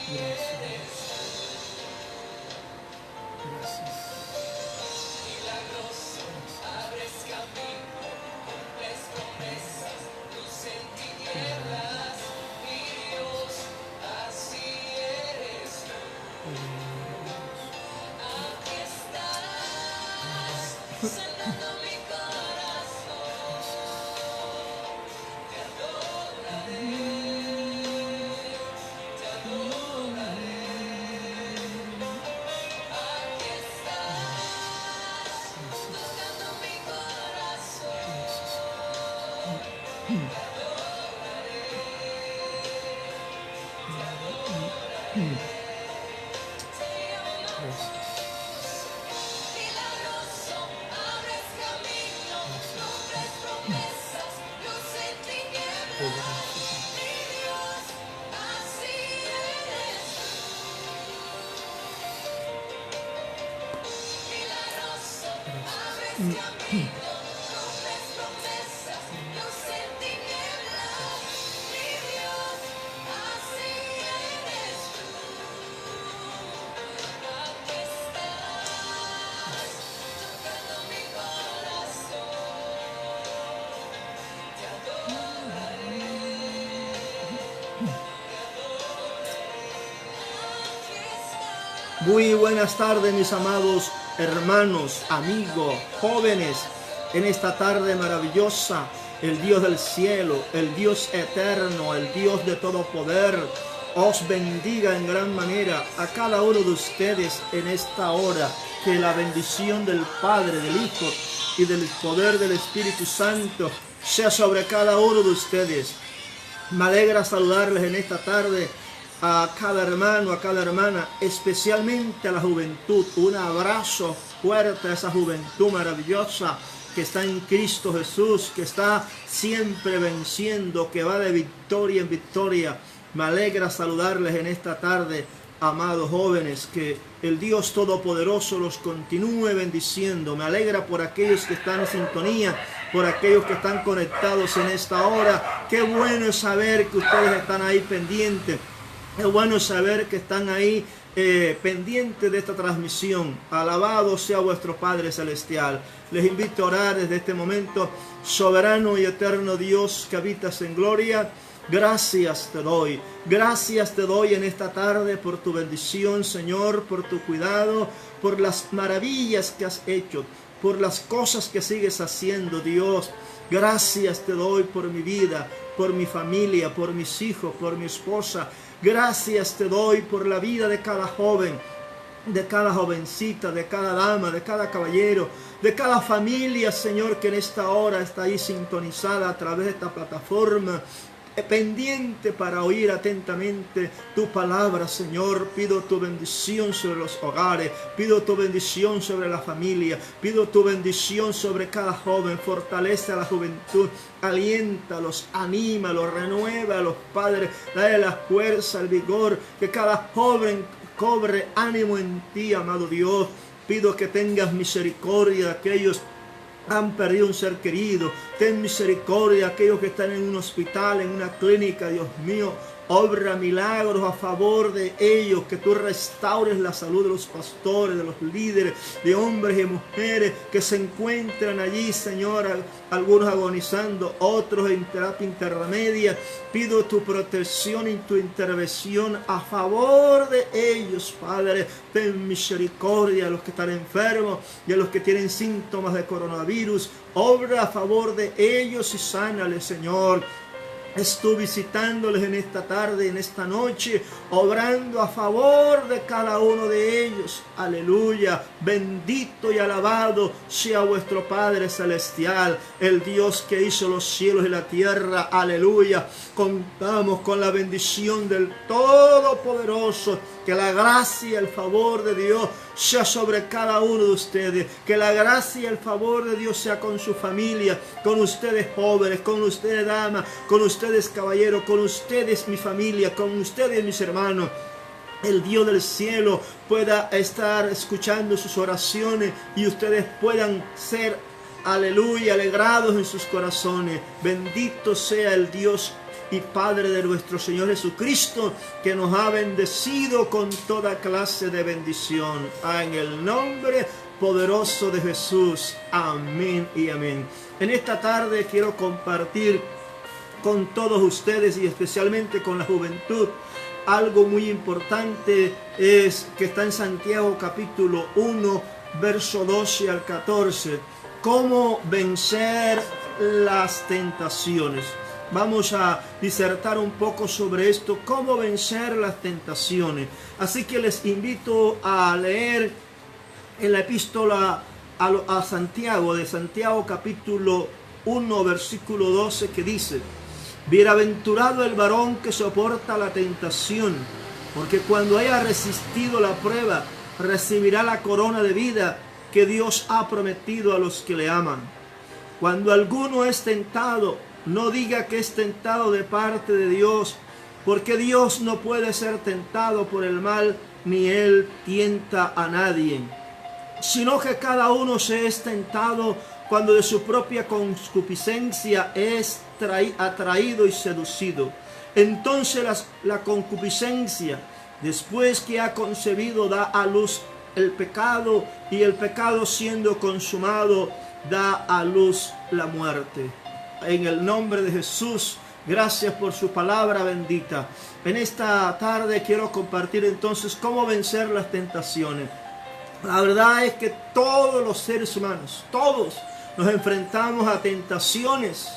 Gracias, Dios. Gracias. Milagroso, abres camino, cumples promesas, luz en tinieblas, mi Dios, así eres tú. Aquí estás, sanando mi corazón, te adoraré, te adoraré. Aquí estás, tocando mi corazón, te adoraré, te adoraré. Milagroso, abres camino, cumples promesas, luz en tinieblas, mi Dios, así eres tú. Milagroso, abres camino, cumples promesas, luz en tinieblas, mi Dios, así eres tú. Aquí estás, tocando mi corazón, te adoraré, aquí estás. Muy buenas tardes, mis amados hermanos, amigos, jóvenes. En esta tarde maravillosa, el Dios del cielo, el Dios eterno, el Dios de todo poder, os bendiga en gran manera a cada uno de ustedes en esta hora. Que la bendición del Padre, del Hijo y del poder del Espíritu Santo sea sobre cada uno de ustedes. Me alegra saludarles en esta tarde a cada hermano, a cada hermana, especialmente a la juventud. Un abrazo fuerte a esa juventud maravillosa que está en Cristo Jesús, que está siempre venciendo, que va de victoria en victoria. Me alegra saludarles en esta tarde, amados jóvenes, que el Dios Todopoderoso los continúe bendiciendo. Me alegra por aquellos que están en sintonía, por aquellos que están conectados en esta hora. Qué bueno es saber que ustedes están ahí pendientes. Es bueno saber que están ahí pendientes de esta transmisión. Alabado sea vuestro Padre Celestial. Les invito a orar desde este momento. Soberano y eterno Dios que habitas en gloria, gracias te doy. Gracias te doy en esta tarde por tu bendición, Señor, por tu cuidado, por las maravillas que has hecho, por las cosas que sigues haciendo, Dios. Gracias te doy por mi vida, por mi familia, por mis hijos, por mi esposa. Gracias te doy por la vida de cada joven, de cada jovencita, de cada dama, de cada caballero, de cada familia, Señor, que en esta hora está ahí sintonizada a través de esta plataforma, pendiente para oír atentamente tu palabra, Señor. Pido tu bendición sobre los hogares, pido tu bendición sobre la familia, pido tu bendición sobre cada joven. Fortalece a la juventud, aliéntalos, anímalos, renueva a los padres, dale la fuerza, el vigor, que cada joven cobre ánimo en ti, amado Dios. Pido que tengas misericordia de aquellos han perdido un ser querido. Ten misericordia de aquellos que están en un hospital, en una clínica, Dios mío. Obra milagros a favor de ellos, que tú restaures la salud de los pastores, de los líderes, de hombres y mujeres que se encuentran allí, Señor, algunos agonizando, otros en terapia intermedia. Pido tu protección y tu intervención a favor de ellos, Padre. Ten misericordia a los que están enfermos y a los que tienen síntomas de coronavirus. Obra a favor de ellos y sánales, Señor. Estoy visitándoles en esta tarde, en esta noche, obrando a favor de cada uno de ellos. Aleluya. Bendito y alabado sea vuestro Padre Celestial, el Dios que hizo los cielos y la tierra. Aleluya. Contamos con la bendición del Todopoderoso. Que la gracia y el favor de Dios sea sobre cada uno de ustedes. Que la gracia y el favor de Dios sea con su familia, con ustedes jóvenes, con ustedes damas, con ustedes caballeros, con ustedes mi familia, con ustedes mis hermanos. El Dios del cielo pueda estar escuchando sus oraciones y ustedes puedan ser, aleluya, alegrados en sus corazones. Bendito sea el Dios y Padre de nuestro Señor Jesucristo, que nos ha bendecido con toda clase de bendición. En el nombre poderoso de Jesús. Amén y amén. En esta tarde quiero compartir con todos ustedes y especialmente con la juventud algo muy importante, es que está en Santiago capítulo 1, verso 12 al 14. Cómo vencer las tentaciones. Vamos a disertar un poco sobre esto, cómo vencer las tentaciones. Así que les invito a leer en la epístola a Santiago, de Santiago capítulo 1, versículo 12, que dice: bienaventurado el varón que soporta la tentación, porque cuando haya resistido la prueba, recibirá la corona de vida que Dios ha prometido a los que le aman. Cuando alguno es tentado, no diga que es tentado de parte de Dios, porque Dios no puede ser tentado por el mal, ni Él tienta a nadie, sino que cada uno se es tentado cuando de su propia concupiscencia es atraído y seducido. Entonces la concupiscencia, después que ha concebido, da a luz el pecado, y el pecado, siendo consumado, da a luz la muerte. En el nombre de Jesús, gracias por su palabra bendita. En esta tarde quiero compartir entonces cómo vencer las tentaciones. La verdad es que todos los seres humanos, todos nos enfrentamos a tentaciones,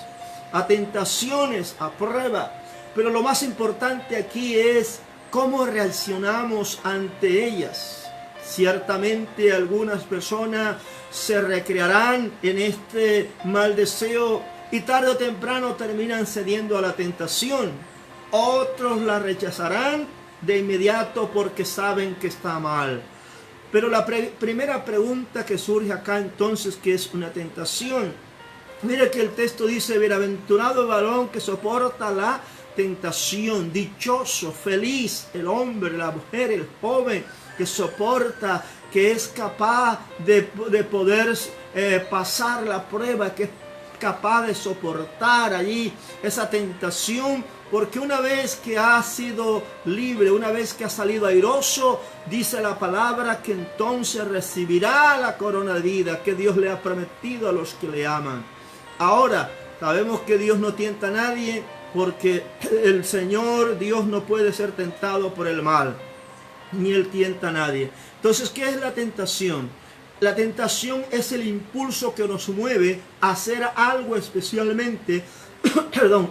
a prueba. Pero lo más importante aquí es cómo reaccionamos ante ellas. Ciertamente algunas personas se recrearán en este mal deseo y tarde o temprano terminan cediendo a la tentación. Otros la rechazarán de inmediato porque saben que está mal. Pero la primera pregunta que surge acá entonces, ¿qué es una tentación? Mire que el texto dice: bienaventurado el varón que soporta la tentación, dichoso, feliz el hombre, la mujer, el joven que soporta, que es capaz de poder pasar la prueba, que es capaz de soportar allí esa tentación, porque una vez que ha sido libre, una vez que ha salido airoso, dice la palabra que entonces recibirá la corona de vida que Dios le ha prometido a los que le aman. Ahora, sabemos que Dios no tienta a nadie, porque el Señor Dios no puede ser tentado por el mal, ni Él tienta a nadie. Entonces, ¿qué es la tentación? La tentación es el impulso que nos mueve a hacer algo especialmente,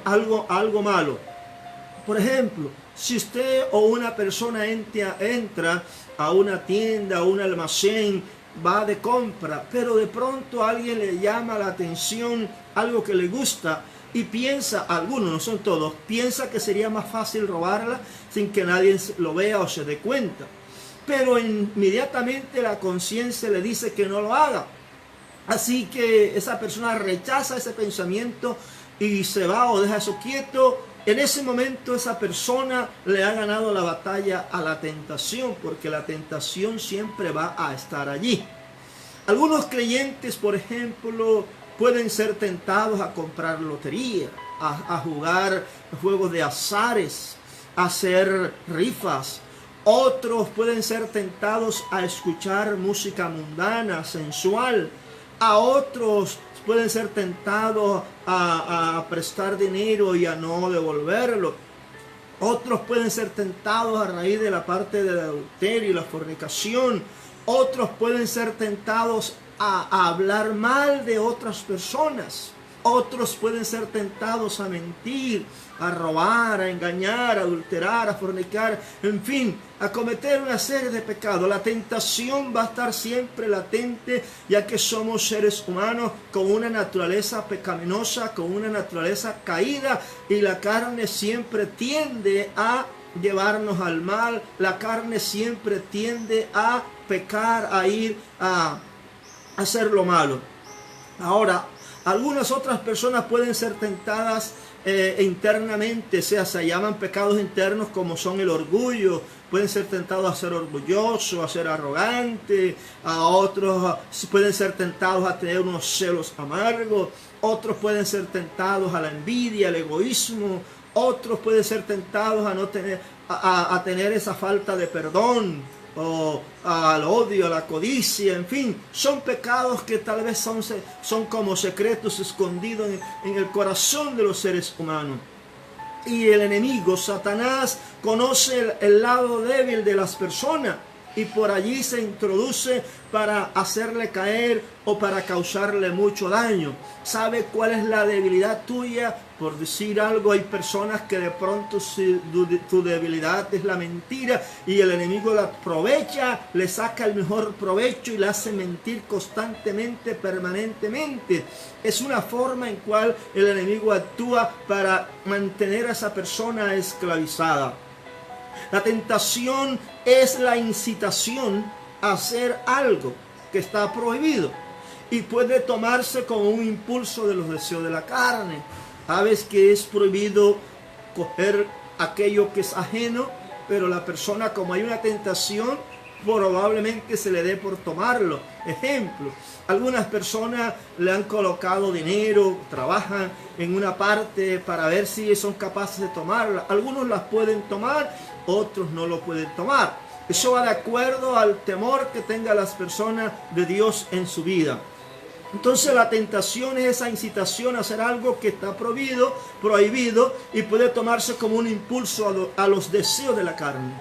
algo malo. Por ejemplo, si usted o una persona entra a una tienda, a un almacén, va de compra, pero de pronto a alguien le llama la atención algo que le gusta y piensa, algunos, no son todos, piensa que sería más fácil robarla sin que nadie lo vea o se dé cuenta. Pero inmediatamente la conciencia le dice que no lo haga. Así que esa persona rechaza ese pensamiento y se va o deja eso quieto. En ese momento esa persona le ha ganado la batalla a la tentación, porque la tentación siempre va a estar allí. Algunos creyentes, por ejemplo, pueden ser tentados a comprar lotería, a jugar juegos de azares, a hacer rifas. Otros pueden ser tentados a escuchar música mundana, sensual. A otros pueden ser tentados a prestar dinero y a no devolverlo. Otros pueden ser tentados a raíz de la parte del adulterio y la fornicación. Otros pueden ser tentados a hablar mal de otras personas. Otros pueden ser tentados a mentir, a robar, a engañar, a adulterar, a fornicar, en fin, a cometer una serie de pecados. La tentación va a estar siempre latente, ya que somos seres humanos con una naturaleza pecaminosa, con una naturaleza caída, y la carne siempre tiende a llevarnos al mal. La carne siempre tiende a pecar, a ir a hacer lo malo. Ahora, algunas otras personas pueden ser tentadas internamente, se llaman pecados internos, como son el orgullo. Pueden ser tentados a ser orgullosos, a ser arrogantes. A otros pueden ser tentados a tener unos celos amargos. Otros pueden ser tentados a la envidia, al egoísmo. Otros pueden ser tentados a no tener, a tener esa falta de perdón, o al odio, a la codicia, en fin, son pecados que tal vez son como secretos escondidos en el corazón de los seres humanos. Y el enemigo, Satanás, conoce el lado débil de las personas y por allí se introduce para hacerle caer o para causarle mucho daño. ¿Sabe cuál es la debilidad tuya? Por decir algo, hay personas que de pronto tu debilidad es la mentira y el enemigo la aprovecha, le saca el mejor provecho y le hace mentir constantemente, permanentemente. Es una forma en cual el enemigo actúa para mantener a esa persona esclavizada. La tentación es la incitación a hacer algo que está prohibido y puede tomarse como un impulso de los deseos de la carne. Sabes que es prohibido coger aquello que es ajeno, pero la persona, como hay una tentación, probablemente se le dé por tomarlo. Ejemplo, algunas personas le han colocado dinero, trabajan en una parte para ver si son capaces de tomarla. Algunos las pueden tomar, otros no lo pueden tomar. Eso va de acuerdo al temor que tengan las personas de Dios en su vida. Entonces la tentación es esa incitación a hacer algo que está prohibido y puede tomarse como un impulso a los deseos de la carne.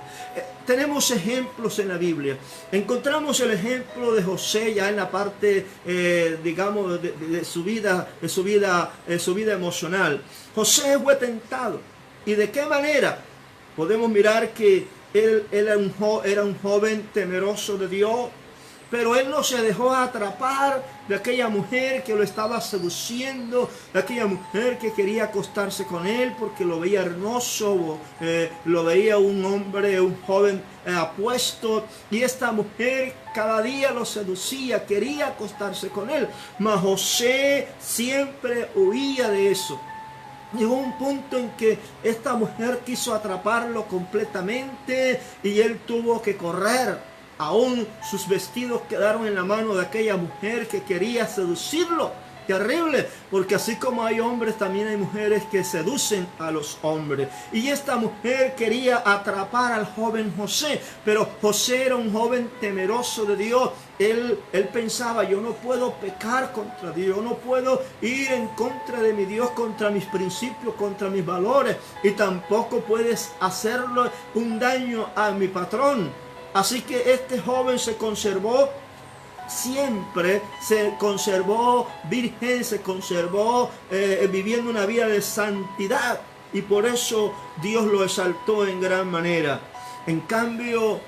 Tenemos ejemplos en la Biblia. Encontramos el ejemplo de José ya en la parte, digamos, de su vida emocional. José fue tentado. ¿Y de qué manera? Podemos mirar que él era un joven temeroso de Dios, pero él no se dejó atrapar de aquella mujer que lo estaba seduciendo, de aquella mujer que quería acostarse con él porque lo veía hermoso, lo veía un hombre, un joven apuesto, y esta mujer cada día lo seducía, quería acostarse con él. Mas José siempre huía de eso. Llegó un punto en que esta mujer quiso atraparlo completamente y él tuvo que correr. Aún sus vestidos quedaron en la mano de aquella mujer que quería seducirlo. Terrible, porque así como hay hombres, también hay mujeres que seducen a los hombres. Y esta mujer quería atrapar al joven José, pero José era un joven temeroso de Dios. Él pensaba, yo no puedo pecar contra Dios, yo no puedo ir en contra de mi Dios, contra mis principios, contra mis valores, y tampoco puedes hacerle un daño a mi patrón. Así que este joven siempre se conservó virgen, se conservó viviendo una vida de santidad, y por eso Dios lo exaltó en gran manera. En cambio,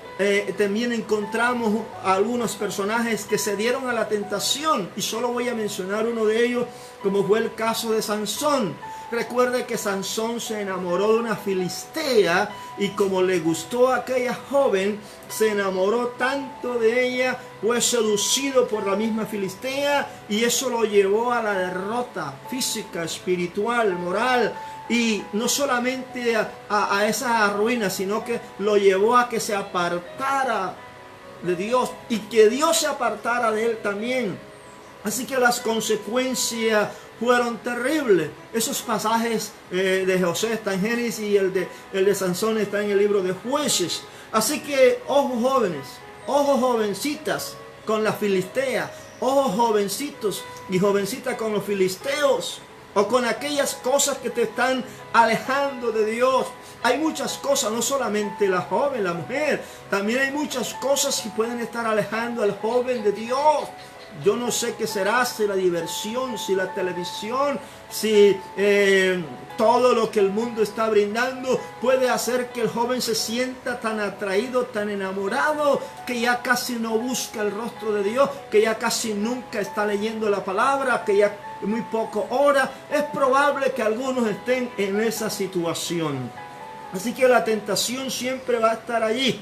también encontramos algunos personajes que se dieron a la tentación, y solo voy a mencionar uno de ellos, como fue el caso de Sansón. Recuerde que Sansón se enamoró de una filistea, y como le gustó a aquella joven, se enamoró tanto de ella, fue seducido por la misma filistea, y eso lo llevó a la derrota física, espiritual, moral, y no solamente a esa ruina, sino que lo llevó a que se apartara de Dios y que Dios se apartara de él también. Así que las consecuencias fueron terribles. Esos pasajes de José están en Génesis, y el de Sansón está en el libro de Jueces. Así que ojo jóvenes, ojo jovencitas con la filistea, ojo jovencitos y jovencitas con los filisteos, o con aquellas cosas que te están alejando de Dios. Hay muchas cosas, no solamente la joven, la mujer, también hay muchas cosas que pueden estar alejando al joven de Dios. Yo no sé qué será, si la diversión, si la televisión, si todo lo que el mundo está brindando puede hacer que el joven se sienta tan atraído, tan enamorado, que ya casi no busca el rostro de Dios, que ya casi nunca está leyendo la palabra, que ya muy poco ora. Es probable que algunos estén en esa situación. Así que la tentación siempre va a estar allí.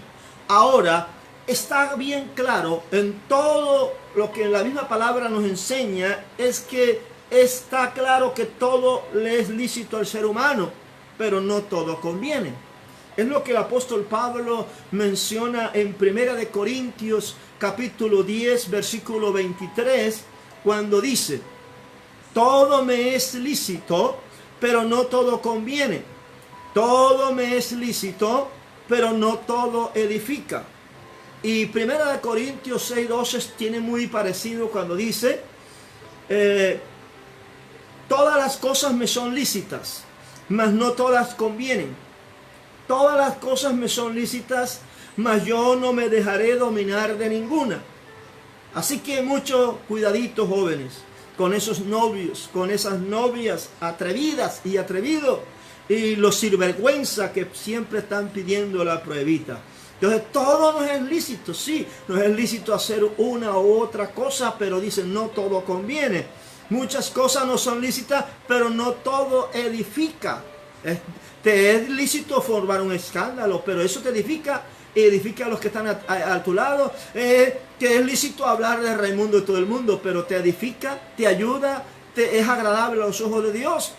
Ahora, está bien claro en todo lo que la misma palabra nos enseña, es que está claro que todo le es lícito al ser humano, pero no todo conviene. Es lo que el apóstol Pablo menciona en 1 de Corintios capítulo 10 versículo 23, cuando dice: todo me es lícito, pero no todo conviene. Todo me es lícito, pero no todo edifica. Y 1 Corintios 6:12 tiene muy parecido cuando dice, todas las cosas me son lícitas, mas no todas convienen. Todas las cosas me son lícitas, mas yo no me dejaré dominar de ninguna. Así que mucho cuidadito, jóvenes, con esos novios, con esas novias atrevidas y atrevidos, y los sinvergüenza que siempre están pidiendo la pruebita. Entonces todo nos es lícito, sí, nos es lícito hacer una u otra cosa, pero dicen no todo conviene. Muchas cosas no son lícitas, pero no todo edifica. Te es lícito formar un escándalo, pero eso te edifica a los que están a tu lado. Te es lícito hablar de Raimundo y todo el mundo, pero te edifica, te ayuda, es agradable a los ojos de Dios.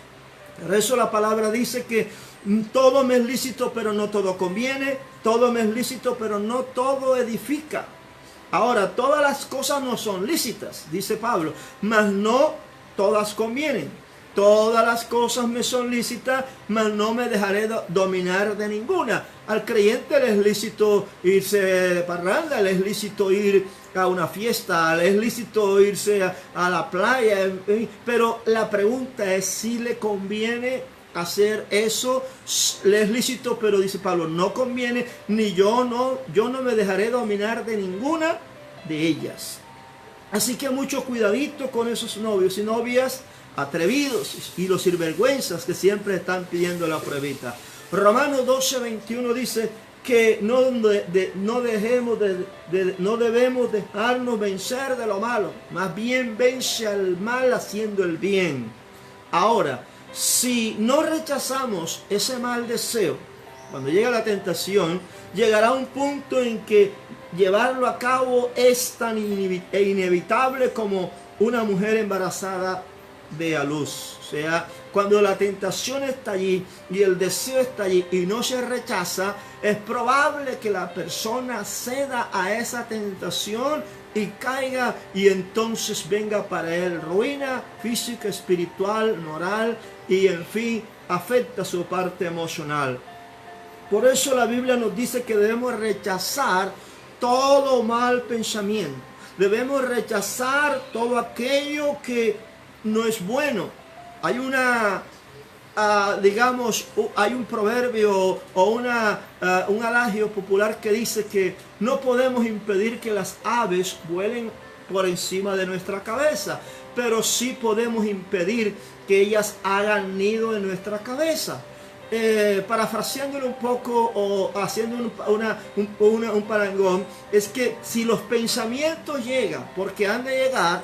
Por eso la palabra dice que todo me es lícito, pero no todo conviene. Todo me es lícito, pero no todo edifica. Ahora, todas las cosas no son lícitas, dice Pablo, mas no todas convienen. Todas las cosas me son lícitas, mas no me dejaré dominar de ninguna. Al creyente le es lícito irse de parranda, le es lícito ir a una fiesta, le es lícito irse a la playa, pero la pregunta es si le conviene hacer eso. Le es lícito, pero dice Pablo, no conviene, ni yo no me dejaré dominar de ninguna de ellas. Así que mucho cuidadito con esos novios y novias atrevidos y los sinvergüenzas que siempre están pidiendo la pruebita. Romanos 12:21 dice que no debemos dejarnos vencer de lo malo, más bien vence al mal haciendo el bien. Ahora, si no rechazamos ese mal deseo, cuando llega la tentación, llegará un punto en que llevarlo a cabo es tan inevitable como una mujer embarazada de a luz. O sea, cuando la tentación está allí y el deseo está allí y no se rechaza, es probable que la persona ceda a esa tentación y caiga, y entonces venga para él ruina física, espiritual, moral, y en fin, afecta su parte emocional. Por eso la Biblia nos dice que debemos rechazar todo mal pensamiento. Debemos rechazar todo aquello que no es bueno. Hay hay un proverbio o un adagio popular que dice que no podemos impedir que las aves vuelen por encima de nuestra cabeza, pero sí podemos impedir que ellas hagan nido en nuestra cabeza. Parafraseándolo un poco o haciendo un parangón, es que si los pensamientos llegan, porque han de llegar,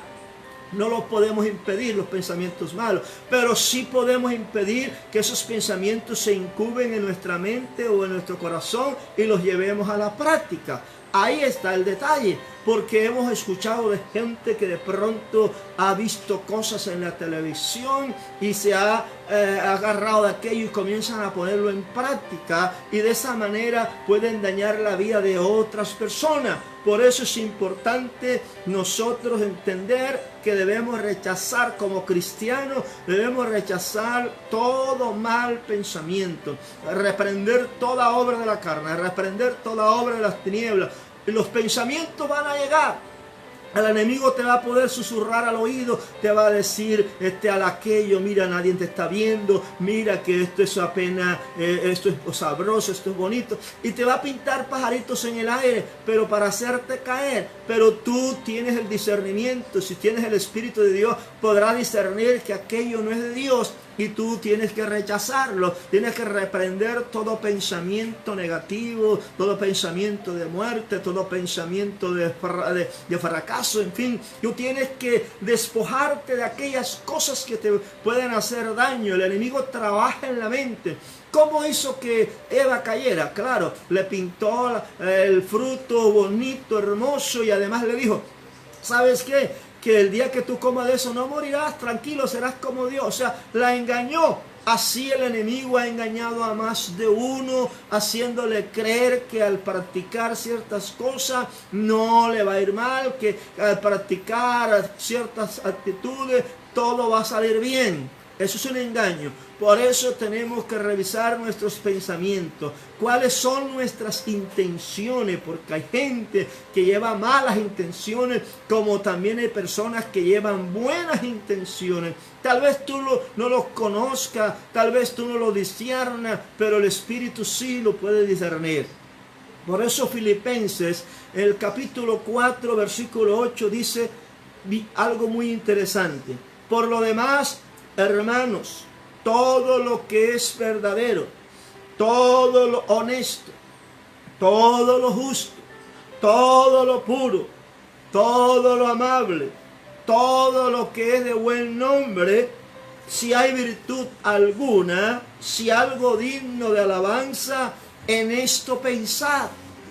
no los podemos impedir, los pensamientos malos, pero sí podemos impedir que esos pensamientos se incuben en nuestra mente o en nuestro corazón y los llevemos a la práctica. Ahí está el detalle, porque hemos escuchado de gente que de pronto ha visto cosas en la televisión y se ha agarrado de aquello y comienzan a ponerlo en práctica, y de esa manera pueden dañar la vida de otras personas. Por eso es importante nosotros entender que debemos rechazar como cristianos, debemos rechazar todo mal pensamiento, reprender toda obra de la carne, reprender toda obra de las tinieblas. Y los pensamientos van a llegar. El enemigo te va a poder susurrar al oído, te va a decir al aquello, mira, nadie te está viendo, mira que esto es apenas, esto es sabroso, esto es bonito, y te va a pintar pajaritos en el aire, pero para hacerte caer. Pero tú tienes el discernimiento, si tienes el Espíritu de Dios, podrás discernir que aquello no es de Dios, y tú tienes que rechazarlo, tienes que reprender todo pensamiento negativo, todo pensamiento de muerte, todo pensamiento de fracaso, en fin. Tú tienes que despojarte de aquellas cosas que te pueden hacer daño. El enemigo trabaja en la mente. ¿Cómo hizo que Eva cayera? Claro, le pintó el fruto bonito, hermoso, y además le dijo, ¿sabes qué? Que el día que tú comas de eso no morirás, tranquilo, serás como Dios. O sea, la engañó. Así el enemigo ha engañado a más de uno, haciéndole creer que al practicar ciertas cosas no le va a ir mal, que al practicar ciertas actitudes todo va a salir bien. Eso es un engaño. Por eso tenemos que revisar nuestros pensamientos. ¿Cuáles son nuestras intenciones? Porque hay gente que lleva malas intenciones, como también hay personas que llevan buenas intenciones. Tal vez tú no los conozcas, tal vez tú no lo disciernas, pero el Espíritu sí lo puede discernir. Por eso Filipenses, el capítulo 4, versículo 8, dice algo muy interesante. Por lo demás, hermanos, todo lo que es verdadero, todo lo honesto, todo lo justo, todo lo puro, todo lo amable, todo lo que es de buen nombre, si hay virtud alguna, si algo digno de alabanza, en esto pensad.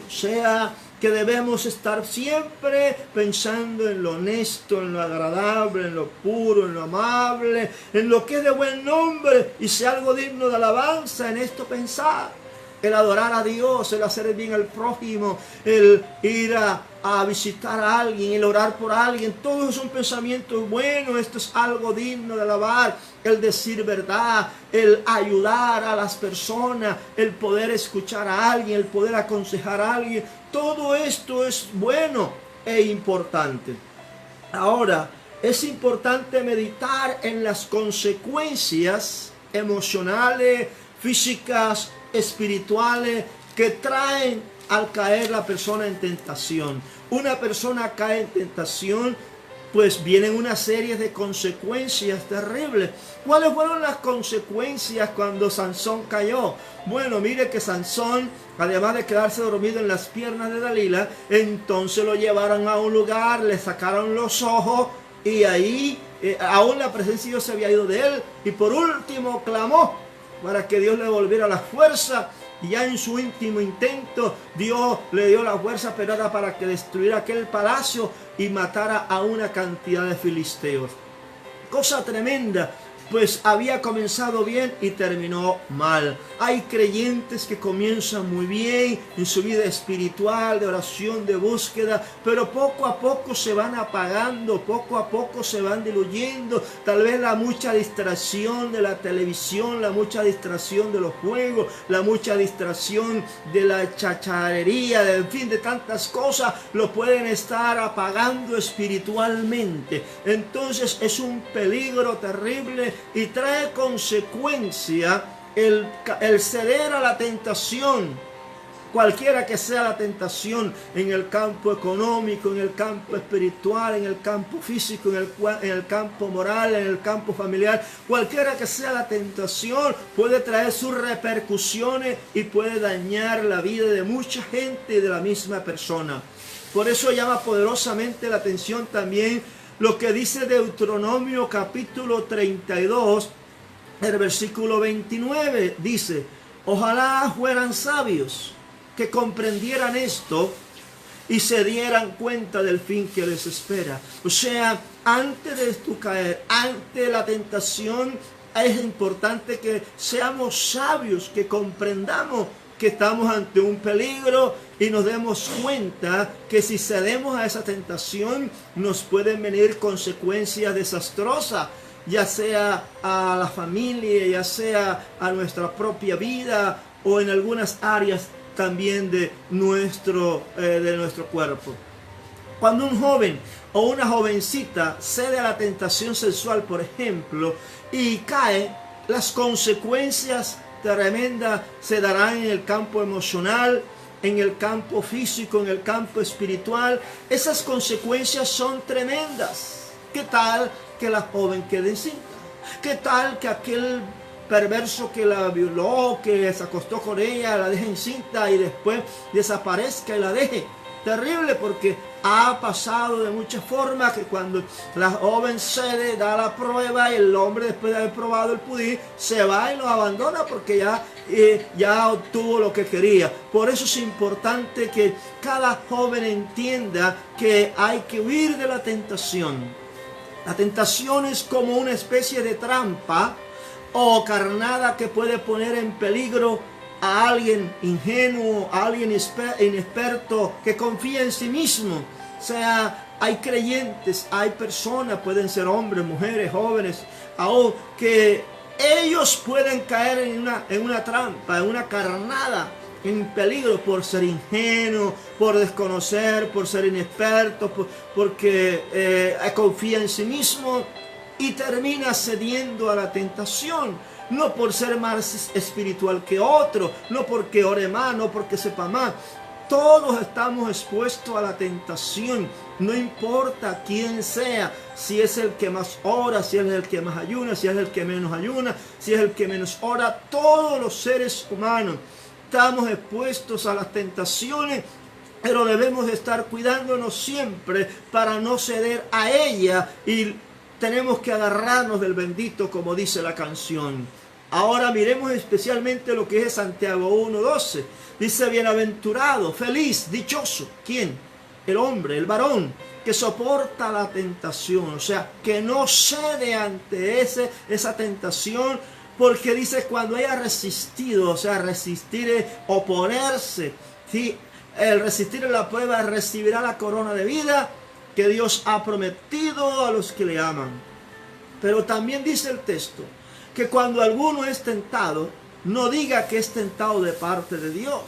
O sea, que debemos estar siempre pensando en lo honesto, en lo agradable, en lo puro, en lo amable, en lo que es de buen nombre, y si algo digno de alabanza, en esto pensar. El adorar a Dios, el hacer el bien al prójimo, el ir a visitar a alguien, el orar por alguien, todos son pensamientos buenos. Esto es algo digno de alabar. El decir verdad, el ayudar a las personas, el poder escuchar a alguien, el poder aconsejar a alguien, todo esto es bueno e importante. Ahora, es importante meditar en las consecuencias emocionales, físicas, espirituales que traen al caer la persona en tentación. Una persona cae en tentación, pues vienen una serie de consecuencias terribles. ¿Cuáles fueron las consecuencias cuando Sansón cayó? Bueno, mire que Sansón, además de quedarse dormido en las piernas de Dalila, entonces lo llevaron a un lugar, le sacaron los ojos y ahí aún la presencia de Dios se había ido de él, y por último clamó para que Dios le volviera la fuerza. Y ya en su íntimo intento, Dios le dio la fuerza, pero era para que destruyera aquel palacio y matara a una cantidad de filisteos. Cosa tremenda, pues había comenzado bien y terminó mal. Hay creyentes que comienzan muy bien en su vida espiritual, de oración, de búsqueda, pero poco a poco se van apagando, poco a poco se van diluyendo. Tal vez la mucha distracción de la televisión, la mucha distracción de los juegos, la mucha distracción de la chacharería, en fin, de tantas cosas, lo pueden estar apagando espiritualmente. Entonces es un peligro terrible y trae consecuencia el ceder a la tentación, cualquiera que sea la tentación, en el campo económico, en el campo espiritual, en el campo físico, en el campo moral, en el campo familiar. Cualquiera que sea la tentación puede traer sus repercusiones y puede dañar la vida de mucha gente y de la misma persona. Por eso llama poderosamente la atención también lo que dice Deuteronomio capítulo 32, el versículo 29, dice: ojalá fueran sabios que comprendieran esto y se dieran cuenta del fin que les espera. O sea, antes de tu caer, ante la tentación, es importante que seamos sabios, que comprendamos que estamos ante un peligro y nos demos cuenta que si cedemos a esa tentación nos pueden venir consecuencias desastrosas, ya sea a la familia, ya sea a nuestra propia vida o en algunas áreas también de nuestro cuerpo. Cuando un joven o una jovencita cede a la tentación sexual, por ejemplo, y cae, las consecuencias tremendas se darán en el campo emocional, en el campo físico, en el campo espiritual. Esas consecuencias son tremendas. ¿Qué tal que la joven quede encinta? ¿Qué tal que aquel perverso que la violó, que se acostó con ella, la deje encinta y después desaparezca y la deje? Terrible, porque ha pasado de muchas formas que cuando la joven cede, da la prueba, y el hombre, después de haber probado el pudín, se va y lo abandona porque ya obtuvo lo que quería. Por eso es importante que cada joven entienda que hay que huir de la tentación. La tentación es como una especie de trampa o carnada que puede poner en peligro a alguien ingenuo, a alguien inexperto que confía en sí mismo. O sea, Hay creyentes, hay personas, pueden ser hombres, mujeres, jóvenes, aún que ellos pueden caer en una trampa, en una carnada, en peligro por ser ingenuos, por desconocer, por ser inexpertos, porque confía en sí mismo y termina cediendo a la tentación. No por ser más espiritual que otro, no porque ore más, no porque sepa más. Todos estamos expuestos a la tentación, no importa quién sea, si es el que más ora, si es el que más ayuna, si es el que menos ayuna, si es el que menos ora. Todos los seres humanos estamos expuestos a las tentaciones, pero debemos estar cuidándonos siempre para no ceder a ella, y tenemos que agarrarnos del bendito, como dice la canción. Ahora miremos especialmente lo que es Santiago 1:12. Dice: bienaventurado, feliz, dichoso. ¿Quién? El hombre, el varón, que soporta la tentación. O sea, que no cede ante esa tentación, porque dice cuando haya resistido. O sea, resistir es oponerse. ¿Sí? El resistir en la prueba recibirá la corona de vida que Dios ha prometido a los que le aman. Pero también dice el texto que cuando alguno es tentado, no diga que es tentado de parte de Dios,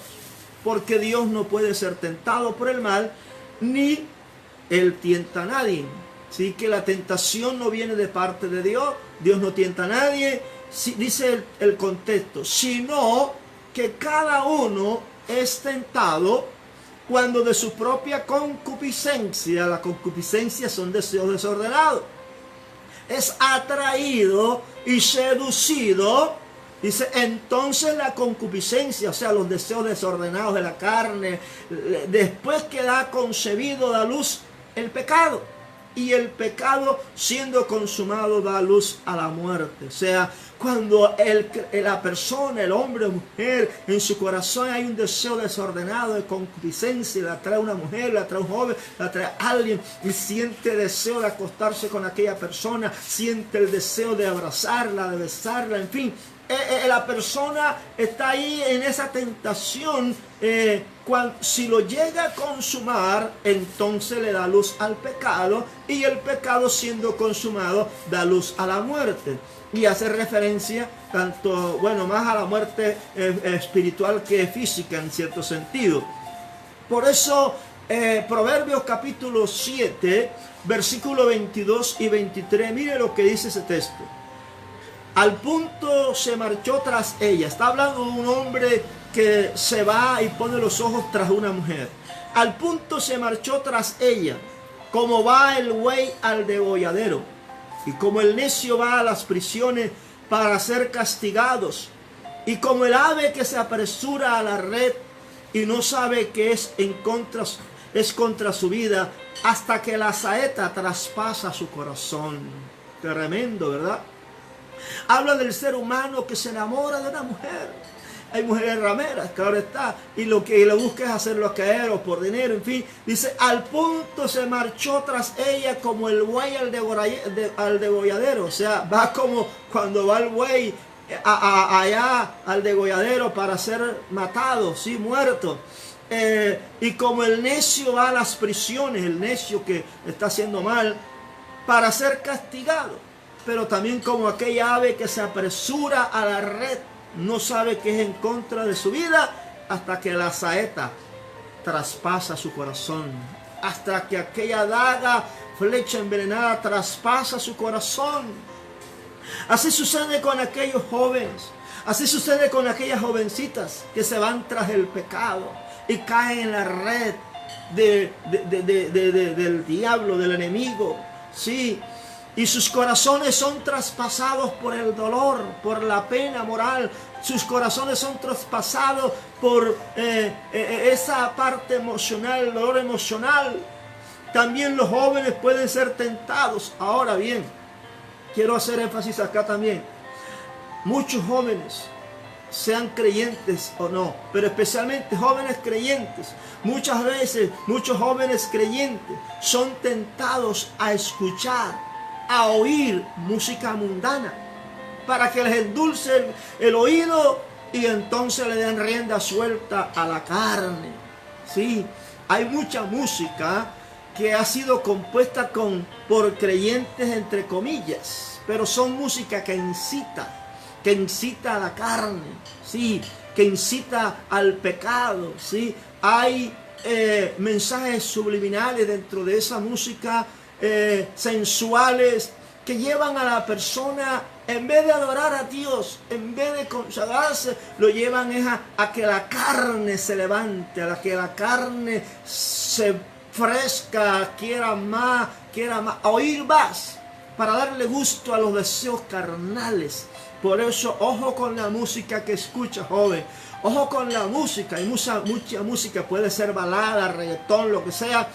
porque Dios no puede ser tentado por el mal, ni Él tienta a nadie. Así que la tentación no viene de parte de Dios. Dios no tienta a nadie. Dice el contexto, sino que cada uno es tentado cuando de su propia concupiscencia, la concupiscencia son deseos desordenados, es atraído y seducido. Dice, entonces la concupiscencia, o sea, los deseos desordenados de la carne, después que da concebido, da luz el pecado. Y el pecado, siendo consumado, da luz a la muerte. O sea, cuando la persona, el hombre o mujer, en su corazón hay un deseo desordenado de concupiscencia, le atrae a una mujer, le atrae a un joven, le atrae a alguien, y siente deseo de acostarse con aquella persona, siente el deseo de abrazarla, de besarla, en fin. La persona está ahí en esa tentación. Si lo llega a consumar, entonces le da luz al pecado, y el pecado, siendo consumado, da luz a la muerte. Y hace referencia tanto, más a la muerte espiritual que física en cierto sentido. Por eso Proverbios capítulo 7, versículo 22 y 23, mire lo que dice ese texto. Al punto se marchó tras ella. Está hablando de un hombre que se va y pone los ojos tras una mujer. Al punto se marchó tras ella, como va el buey al degolladero, y como el necio va a las prisiones para ser castigados, y como el ave que se apresura a la red y no sabe que es contra su vida, hasta que la saeta traspasa su corazón. Tremendo, ¿verdad? Habla del ser humano que se enamora de una mujer. Hay mujeres rameras, claro está, y lo que le busca es hacerlo caer o por dinero, en fin. Dice, al punto se marchó tras ella como el buey al degolladero. O sea, va como cuando va el buey allá al degolladero para ser matado, sí, muerto. Y como el necio va a las prisiones, el necio que está haciendo mal, para ser castigado. Pero también como aquella ave que se apresura a la red, no sabe que es en contra de su vida, hasta que la saeta traspasa su corazón, hasta que aquella daga, flecha envenenada, traspasa su corazón. Así sucede con aquellos jóvenes, así sucede con aquellas jovencitas que se van tras el pecado y caen en la red del diablo, del enemigo, sí. Y sus corazones son traspasados por el dolor, por la pena moral. Sus corazones son traspasados por esa parte emocional, el dolor emocional. También los jóvenes pueden ser tentados. Ahora bien, quiero hacer énfasis acá también. Muchos jóvenes, sean creyentes o no, pero especialmente jóvenes creyentes, muchas veces muchos jóvenes creyentes son tentados a escuchar, a oír música mundana, para que les endulce el oído y entonces le den rienda suelta a la carne. Sí, hay mucha música que ha sido compuesta por creyentes entre comillas, pero son música que incita a la carne, sí, que incita al pecado, sí. Hay mensajes subliminales dentro de esa música, sensuales, que llevan a la persona, en vez de adorar a Dios, en vez de consagrarse, lo llevan a que la carne se levante, a que la carne se fresca, quiera más, a oír más, para darle gusto a los deseos carnales. Por eso, ojo con la música que escucha, joven. Ojo con la música. Hay mucha música, puede ser balada, reggaetón, lo que sea.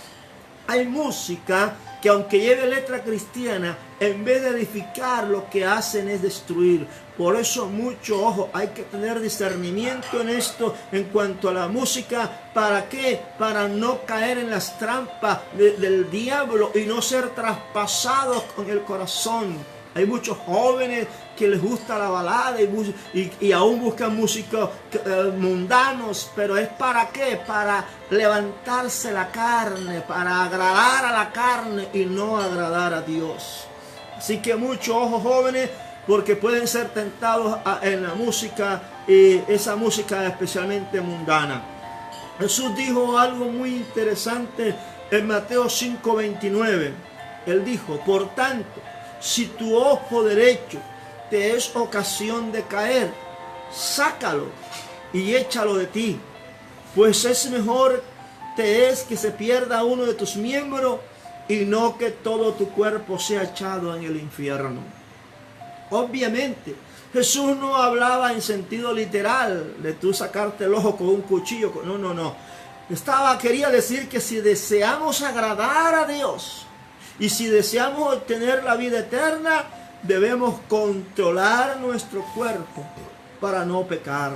Hay música que aunque lleve letra cristiana, en vez de edificar, lo que hacen es destruir. Por eso mucho ojo, hay que tener discernimiento en esto en cuanto a la música. ¿Para qué? Para no caer en las trampas del diablo y no ser traspasados con el corazón. Hay muchos jóvenes que les gusta la balada y aún buscan músicos mundanos, pero ¿es para qué? Para levantarse la carne, para agradar a la carne y no agradar a Dios. Así que mucho ojo, jóvenes, porque pueden ser tentados en la música, y esa música especialmente mundana. Jesús dijo algo muy interesante en Mateo 5:29. Él dijo: por tanto, si tu ojo derecho te es ocasión de caer, sácalo y échalo de ti, pues es mejor te es que se pierda uno de tus miembros y no que todo tu cuerpo sea echado en el infierno. Obviamente, Jesús no hablaba en sentido literal de tú sacarte el ojo con un cuchillo. No. Quería decir que si deseamos agradar a Dios y si deseamos obtener la vida eterna, debemos controlar nuestro cuerpo para no pecar.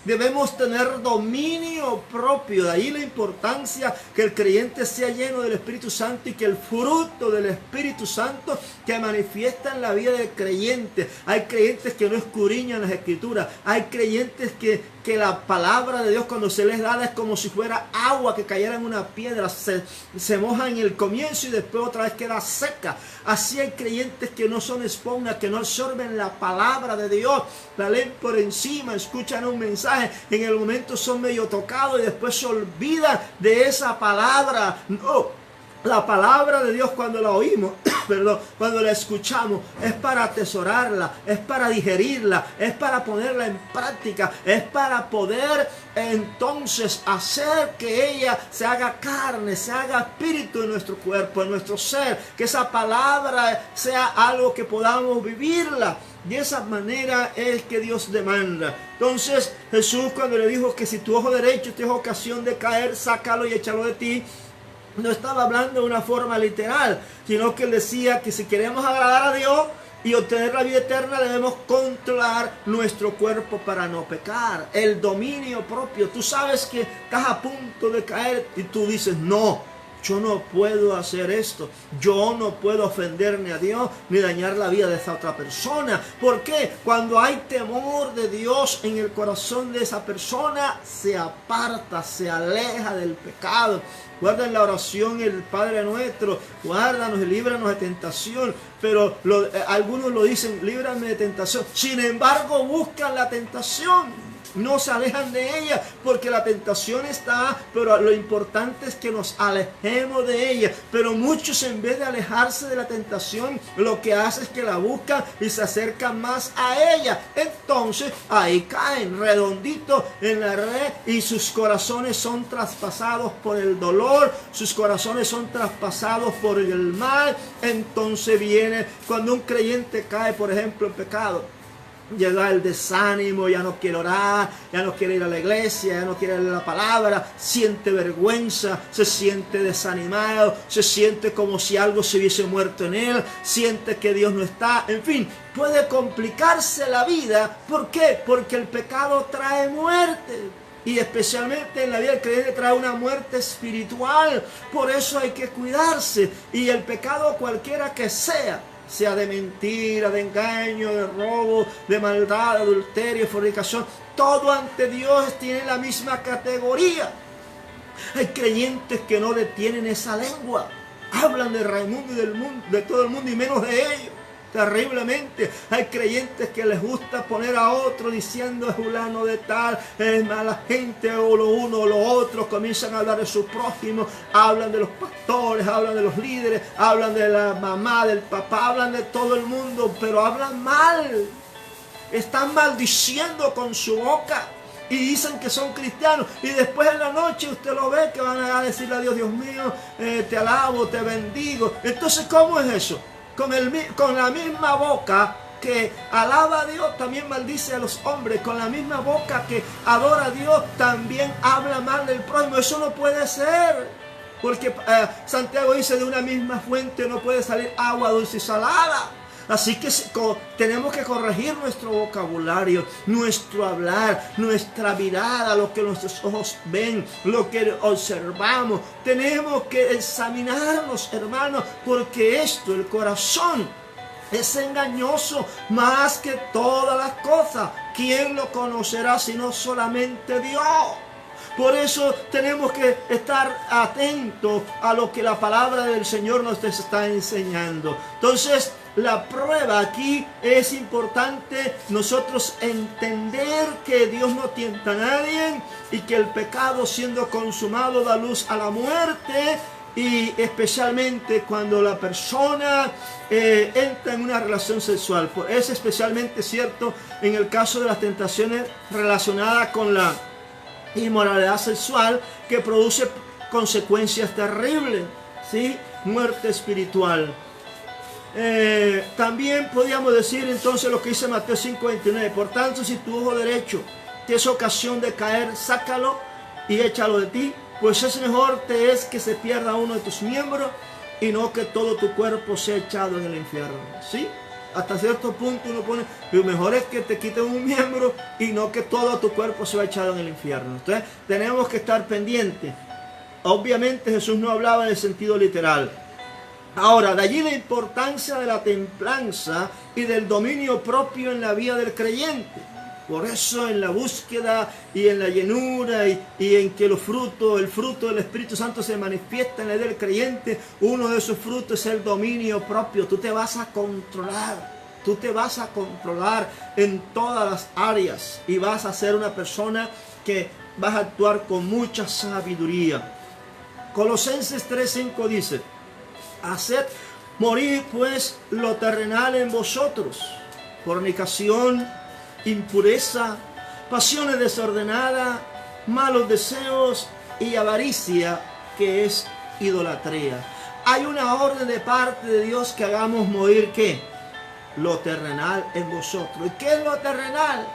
Debemos tener dominio propio. De ahí la importancia que el creyente sea lleno del Espíritu Santo y que el fruto del Espíritu Santo que manifiesta en la vida del creyente. Hay creyentes que no escudriñan las Escrituras. Hay creyentes que la palabra de Dios cuando se les da es como si fuera agua que cayera en una piedra. Se moja en el comienzo y después otra vez queda seca. Así hay creyentes que no son esponjas, que no absorben la palabra de Dios. La leen por encima, escuchan un mensaje, en el momento son medio tocados y después se olvidan de esa palabra. No. La palabra de Dios cuando la oímos, cuando la escuchamos, es para atesorarla, es para digerirla, es para ponerla en práctica, es para poder entonces hacer que ella se haga carne, se haga espíritu en nuestro cuerpo, en nuestro ser, que esa palabra sea algo que podamos vivirla. De esa manera es que Dios demanda. Entonces Jesús, cuando le dijo que si tu ojo derecho te es ocasión de caer, sácalo y échalo de ti, no estaba hablando de una forma literal, sino que él decía que si queremos agradar a Dios y obtener la vida eterna, debemos controlar nuestro cuerpo para no pecar. El dominio propio. Tú sabes que estás a punto de caer y tú dices: no, yo no puedo hacer esto. Yo no puedo ofenderme a Dios ni dañar la vida de esa otra persona. ¿Por qué? Cuando hay temor de Dios en el corazón de esa persona, se aparta, se aleja del pecado. Guarda en la oración el Padre Nuestro: guárdanos y líbranos de tentación. Pero algunos lo dicen: líbrame de tentación. Sin embargo, buscan la tentación. No se alejan de ella porque la tentación está, pero lo importante es que nos alejemos de ella. Pero muchos, en vez de alejarse de la tentación, lo que hacen es que la buscan y se acercan más a ella. Entonces ahí caen redonditos en la red y sus corazones son traspasados por el dolor, sus corazones son traspasados por el mal. Entonces viene cuando un creyente cae, por ejemplo, en pecado. Llega el desánimo, ya no quiere orar, ya no quiere ir a la iglesia, ya no quiere leer la palabra, siente vergüenza, se siente desanimado, se siente como si algo se hubiese muerto en él, siente que Dios no está, en fin, puede complicarse la vida. ¿Por qué? Porque el pecado trae muerte. Y especialmente en la vida del creyente trae una muerte espiritual. Por eso hay que cuidarse. Y el pecado cualquiera que sea de mentira, de engaño, de robo, de maldad, de adulterio, fornicación, todo ante Dios tiene la misma categoría. Hay creyentes que no detienen esa lengua. hablan de Raimundo y del mundo, de todo el mundo y menos de ellos. Terriblemente. Hay creyentes que les gusta poner a otro diciendo es fulano de tal, es mala gente, o lo uno o lo otro. Comienzan a hablar de su prójimo, hablan de los pastores, hablan de los líderes, hablan de la mamá, del papá, hablan de todo el mundo, pero hablan mal. Están maldiciendo con su boca y dicen que son cristianos, y después en la noche usted lo ve que van a decirle a Dios, Dios mío, te alabo, te bendigo. Entonces, ¿cómo es eso? Con la misma boca que alaba a Dios, también maldice a los hombres. Con la misma boca que adora a Dios, también habla mal del prójimo. Eso no puede ser. Porque Santiago dice, de una misma fuente no puede salir agua dulce y salada. Así que tenemos que corregir nuestro vocabulario, nuestro hablar, nuestra mirada, lo que nuestros ojos ven, lo que observamos. Tenemos que examinarnos, hermanos, porque esto, el corazón, es engañoso más que todas las cosas. ¿Quién lo conocerá sino solamente Dios? Por eso tenemos que estar atentos a lo que la palabra del Señor nos está enseñando. Entonces, la prueba aquí es importante nosotros entender que Dios no tienta a nadie y que el pecado siendo consumado da luz a la muerte, y especialmente cuando la persona entra en una relación sexual. Es especialmente cierto en el caso de las tentaciones relacionadas con la inmoralidad sexual, que produce consecuencias terribles, ¿sí? Muerte espiritual. También podríamos decir entonces lo que dice Mateo 5:29. Por tanto, si tu ojo derecho te es ocasión de caer, sácalo y échalo de ti, pues es mejor te es que se pierda uno de tus miembros y no que todo tu cuerpo sea echado en el infierno. ¿Sí? Hasta cierto punto uno pone, lo mejor es que te quiten un miembro y no que todo tu cuerpo sea echado en el infierno. Entonces tenemos que estar pendientes. Obviamente Jesús no hablaba en el sentido literal. Ahora, de allí la importancia de la templanza y del dominio propio en la vida del creyente. Por eso en la búsqueda y en la llenura y en que el fruto del Espíritu Santo se manifiesta en la vida del creyente, uno de esos frutos es el dominio propio. Tú te vas a controlar. Tú te vas a controlar en todas las áreas y vas a ser una persona que vas a actuar con mucha sabiduría. Colosenses 3:5 dice, haced morir pues lo terrenal en vosotros, fornicación, impureza, pasiones desordenadas, malos deseos y avaricia, que es idolatría. Hay una orden de parte de Dios que hagamos morir ¿qué? Lo terrenal en vosotros. ¿Y qué es lo terrenal?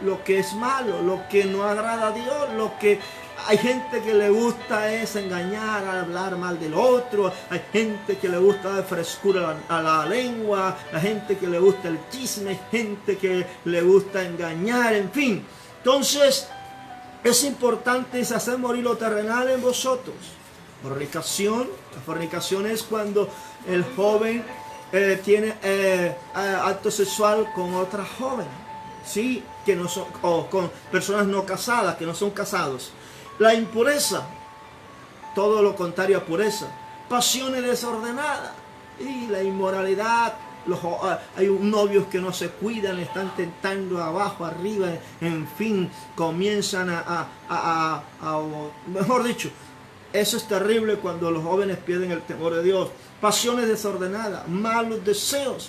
Lo que es malo, lo que no agrada a Dios, lo que hay gente que le gusta es engañar, hablar mal del otro, hay gente que le gusta dar frescura a la lengua, hay gente que le gusta el chisme, hay gente que le gusta engañar, en fin. Entonces, es importante hacer morir lo terrenal en vosotros. Fornicación, la fornicación es cuando el joven tiene acto sexual con otra joven, ¿sí? Que no son, o con personas no casadas, que no son casados. La impureza, todo lo contrario a pureza. Pasiones desordenadas y la inmoralidad. Hay novios que no se cuidan, le están tentando abajo, arriba, en fin, comienzan mejor dicho, eso es terrible cuando los jóvenes pierden el temor de Dios. Pasiones desordenadas, malos deseos,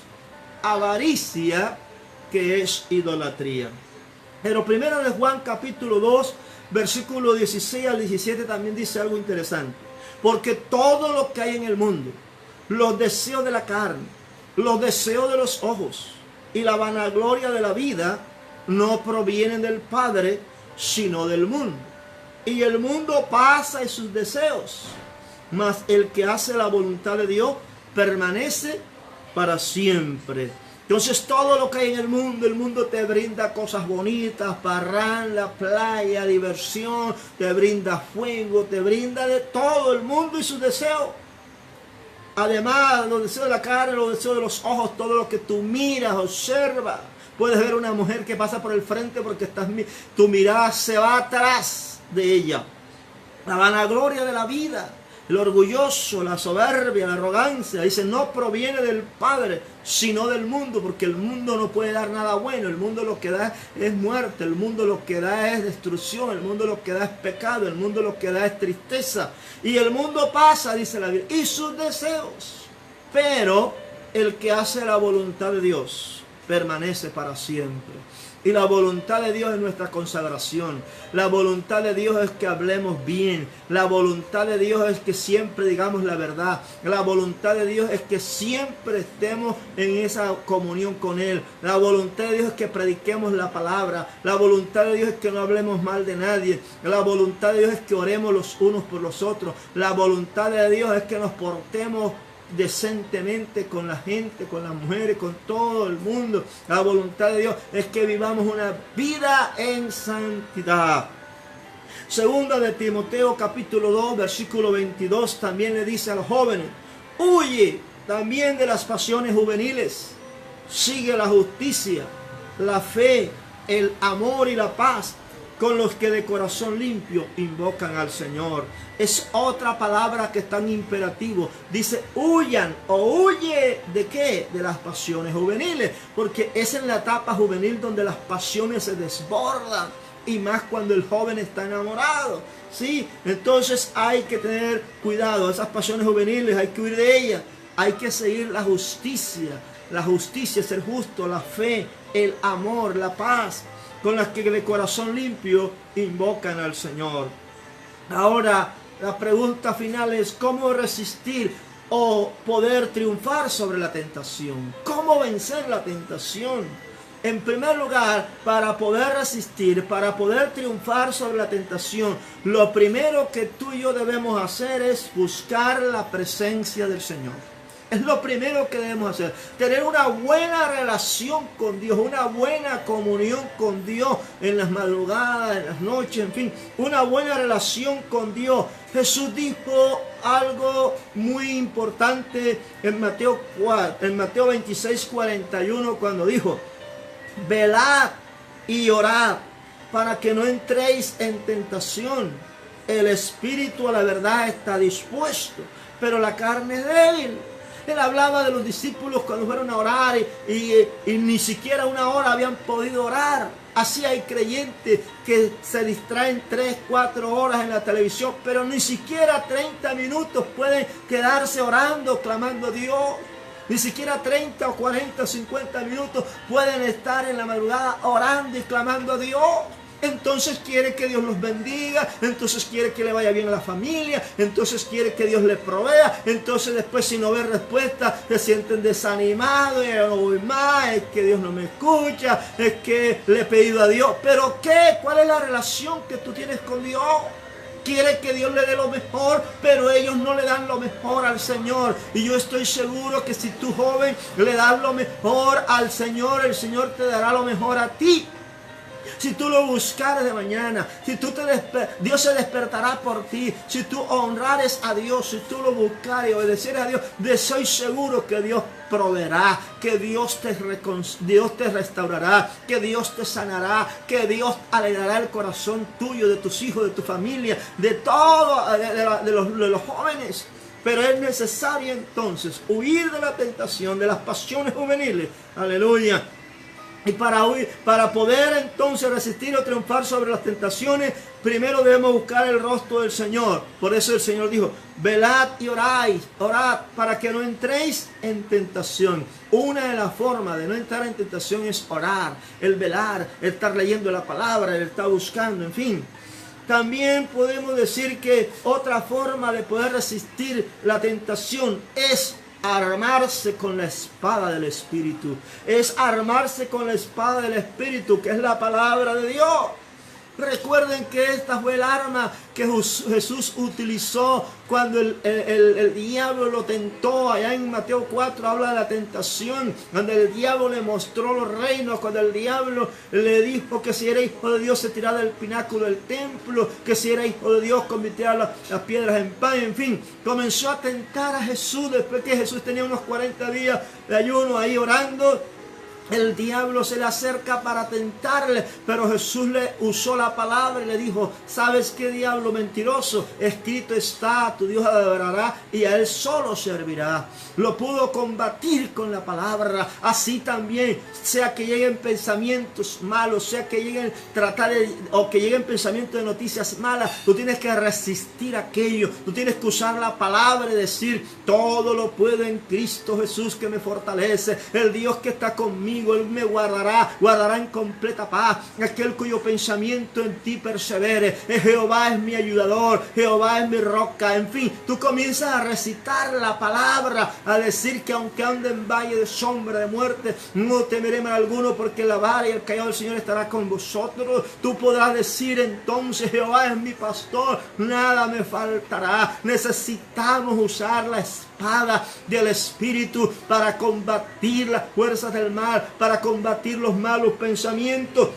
avaricia, que es idolatría. Pero primero de Juan capítulo 2, versículo 16 al 17 también dice algo interesante. Porque todo lo que hay en el mundo, los deseos de la carne, los deseos de los ojos y la vanagloria de la vida, no provienen del Padre, sino del mundo. Y el mundo pasa y sus deseos, mas el que hace la voluntad de Dios permanece para siempre. Entonces todo lo que hay en el mundo te brinda cosas bonitas, parranda, playa, diversión, te brinda fuego, te brinda de todo el mundo y sus deseos. Además, los deseos de la carne, los deseos de los ojos, todo lo que tú miras, observas. Puedes ver una mujer que pasa por el frente porque tu mirada se va atrás de ella. La vanagloria de la vida, El orgulloso, la soberbia, la arrogancia, dice, no proviene del Padre, sino del mundo, porque el mundo no puede dar nada bueno. El mundo lo que da es muerte, el mundo lo que da es destrucción, el mundo lo que da es pecado, el mundo lo que da es tristeza. Y el mundo pasa, dice la Biblia, y sus deseos. Pero el que hace la voluntad de Dios permanece para siempre. Y la voluntad de Dios es nuestra consagración. La voluntad de Dios es que hablemos bien. La voluntad de Dios es que siempre digamos la verdad. La voluntad de Dios es que siempre estemos en esa comunión con Él. La voluntad de Dios es que prediquemos la palabra. La voluntad de Dios es que no hablemos mal de nadie. La voluntad de Dios es que oremos los unos por los otros. La voluntad de Dios es que nos portemos decentemente con la gente, con las mujeres, con todo el mundo. La voluntad de Dios es que vivamos una vida en santidad. Segunda de Timoteo capítulo 2 versículo 22 también le dice a los jóvenes: huye también de las pasiones juveniles, sigue la justicia, la fe, el amor y la paz, con los que de corazón limpio invocan al Señor. Es otra palabra que es tan imperativo. Dice huyan o huye ¿de qué? De las pasiones juveniles. Porque es en la etapa juvenil donde las pasiones se desbordan. Y más cuando el joven está enamorado. ¿Sí? Entonces hay que tener cuidado. Esas pasiones juveniles hay que huir de ellas. Hay que seguir la justicia. La justicia, ser justo, la fe, el amor, la paz, con las que de corazón limpio invocan al Señor. Ahora, la pregunta final es: ¿cómo resistir o poder triunfar sobre la tentación? ¿Cómo vencer la tentación? En primer lugar, para poder resistir, para poder triunfar sobre la tentación, lo primero que tú y yo debemos hacer es buscar la presencia del Señor. Es lo primero que debemos hacer. Tener una buena relación con Dios, una buena comunión con Dios en las madrugadas, en las noches, en fin, una buena relación con Dios. Jesús dijo algo muy importante en Mateo 26:41, cuando dijo: velad y orad para que no entréis en tentación. El espíritu a la verdad está dispuesto, pero la carne es débil. Él hablaba de los discípulos cuando fueron a orar y ni siquiera una hora habían podido orar. Así hay creyentes que se distraen 3, 4 horas en la televisión, pero ni siquiera 30 minutos pueden quedarse orando, clamando a Dios. Ni siquiera 30 o 40 o 50 minutos pueden estar en la madrugada orando y clamando a Dios. Entonces quiere que Dios los bendiga, entonces quiere que le vaya bien a la familia, entonces quiere que Dios le provea, entonces después, si no ve respuesta, se sienten desanimados, y no voy más, es que Dios no me escucha, es que le he pedido a Dios. ¿Pero qué? ¿Cuál es la relación que tú tienes con Dios? Quiere que Dios le dé lo mejor, pero ellos no le dan lo mejor al Señor. Y yo estoy seguro que si tú, joven, le das lo mejor al Señor, el Señor te dará lo mejor a ti. Si tú lo buscares de mañana, si tú Dios se despertará por ti. Si tú honrares a Dios, si tú lo buscares y obedecieres a Dios, soy seguro que Dios proveerá, que Dios te restaurará, que Dios te sanará, que Dios alegrará el corazón tuyo, de tus hijos, de tu familia, de todo, de los jóvenes. Pero es necesario entonces huir de la tentación, de las pasiones juveniles. Aleluya. Y para poder entonces resistir o triunfar sobre las tentaciones, primero debemos buscar el rostro del Señor. Por eso el Señor dijo: velad y orad para que no entréis en tentación. Una de las formas de no entrar en tentación es orar, el velar, el estar leyendo la palabra, el estar buscando, en fin. También podemos decir que otra forma de poder resistir la tentación es armarse con la espada del Espíritu. Es armarse con la espada del Espíritu, que es la palabra de Dios. Recuerden que esta fue el arma que Jesús utilizó cuando el diablo lo tentó. Allá en Mateo 4 habla de la tentación, cuando el diablo le mostró los reinos, cuando el diablo le dijo que si era hijo de Dios se tirara del pináculo del templo, que si era hijo de Dios convirtiera las piedras en pan, en fin. Comenzó a tentar a Jesús después que Jesús tenía unos 40 días de ayuno ahí orando. El diablo se le acerca para tentarle, pero Jesús le usó la palabra y le dijo: ¿sabes qué, diablo mentiroso? Escrito está, tu Dios adorará y a él solo servirá. Lo pudo combatir con la palabra. Así también, sea que lleguen pensamientos malos, sea que lleguen o que lleguen pensamientos de noticias malas, tú tienes que resistir aquello. Tú tienes que usar la palabra y decir: todo lo puedo en Cristo Jesús que me fortalece. El Dios que está conmigo, Él me guardará en completa paz. Aquel cuyo pensamiento en ti persevere. Jehová es mi ayudador, Jehová es mi roca. En fin, tú comienzas a recitar la palabra, a decir que aunque ande en valle de sombra de muerte, no temeré mal alguno, porque la vara y el callado del Señor estará con vosotros. Tú podrás decir entonces: Jehová es mi pastor, nada me faltará. Necesitamos usar la espada del Espíritu para combatir las fuerzas del mal, para combatir los malos pensamientos.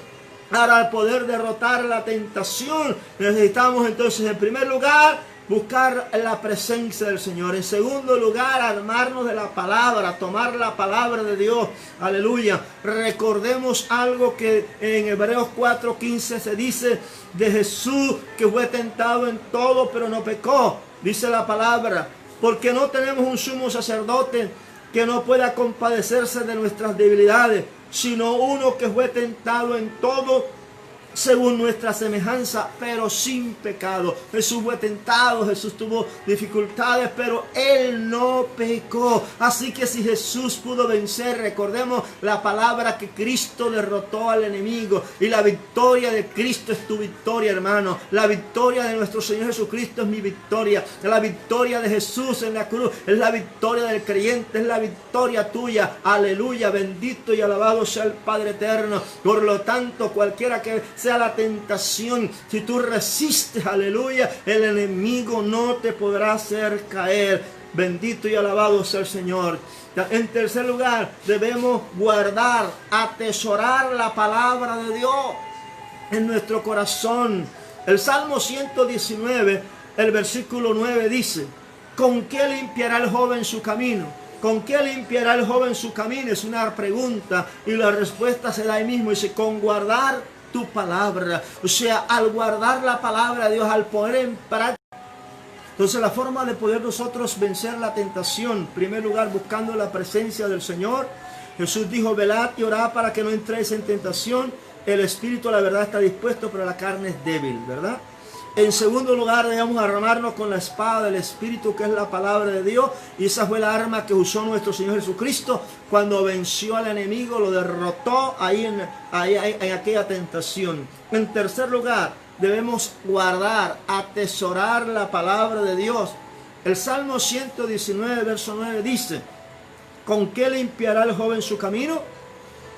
Para poder derrotar la tentación, necesitamos entonces, en primer lugar, buscar la presencia del Señor. En segundo lugar, armarnos de la palabra, tomar la palabra de Dios. Aleluya. Recordemos algo que en Hebreos 4:15 se dice de Jesús, que fue tentado en todo, pero no pecó. Dice la palabra: porque no tenemos un sumo sacerdote que no pueda compadecerse de nuestras debilidades, sino uno que fue tentado en todo según nuestra semejanza, pero sin pecado. Jesús fue tentado, Jesús tuvo dificultades, pero Él no pecó. Así que si Jesús pudo vencer, recordemos la palabra que Cristo derrotó al enemigo, y la victoria de Cristo es tu victoria, hermano. La victoria de nuestro Señor Jesucristo es mi victoria. La victoria de Jesús en la cruz es la victoria del creyente, es la victoria tuya. Aleluya, bendito y alabado sea el Padre eterno. Por lo tanto, cualquiera que sea la tentación, si tú resistes, aleluya, el enemigo no te podrá hacer caer. Bendito y alabado sea el Señor. En tercer lugar, debemos guardar, atesorar la palabra de Dios en nuestro corazón. El Salmo 119, el versículo 9 dice: ¿con qué limpiará el joven su camino? ¿Con qué limpiará el joven su camino? Es una pregunta, y la respuesta se da ahí mismo. Dice: con guardar tu palabra. O sea, al guardar la palabra de Dios, al poner en práctica. Entonces, la forma de poder nosotros vencer la tentación, en primer lugar, buscando la presencia del Señor. Jesús dijo: velad y orad para que no entréis en tentación. El espíritu, la verdad, está dispuesto, pero la carne es débil, ¿verdad? En segundo lugar, debemos armarnos con la espada del Espíritu, que es la palabra de Dios. Y esa fue la arma que usó nuestro Señor Jesucristo cuando venció al enemigo, lo derrotó ahí en aquella tentación. En tercer lugar, debemos guardar, atesorar la palabra de Dios. El Salmo 119, verso 9 dice: ¿con qué limpiará el joven su camino?